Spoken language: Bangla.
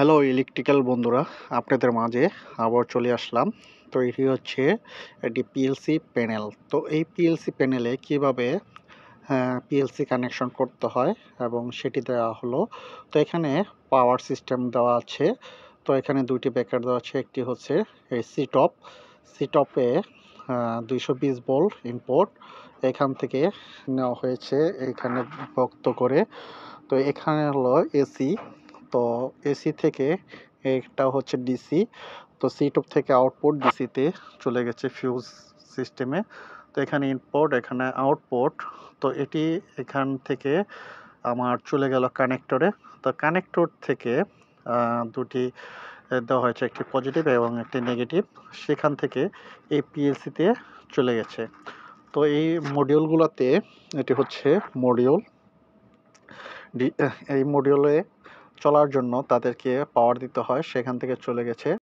হ্যালো ইলেকট্রিক্যাল বন্ধুরা, আপনাদের মাঝে আবার চলে আসলাম। তো এটি হচ্ছে একটি পিএলসি প্যানেল। তো এই পিএলসি প্যানেলে কিভাবে পিএলসি কানেকশন করতে হয় এবং সেটি দেওয়া হলো। তো এখানে পাওয়ার সিস্টেম দেওয়া আছে। তো এখানে দুইটি ব্রেকার দেওয়া আছে। একটি হচ্ছে এই সিটপে 220 ভোল্ট ইনপুট এখান থেকে নেওয়া হয়েছে এখানে ভক্ত করে। তো এখানে হলো এসি। তো এসি থেকে এটা হচ্ছে ডিসি। তো সিটপ থেকে আউটপুট ডিসিতে চলে গেছে ফিউজ সিস্টেমে। তো এখানে ইনপুট, এখানে আউটপুট। তো এটি এখান থেকে আমার চলে গেল কানেক্টরে। তো কানেক্টর থেকে দুটি দেওয়া হয়েছে, একটি পজিটিভ এবং একটি নেগেটিভ। সেখান থেকে এই পিএলসিতে চলে গেছে। তো এই মডিউলগুলোতে এটি হচ্ছে মডিউল। এই মডিউলে চলার জন্য তাদেরকে পাওয়ার দিতে হয়, সেখান থেকে চলে গেছে।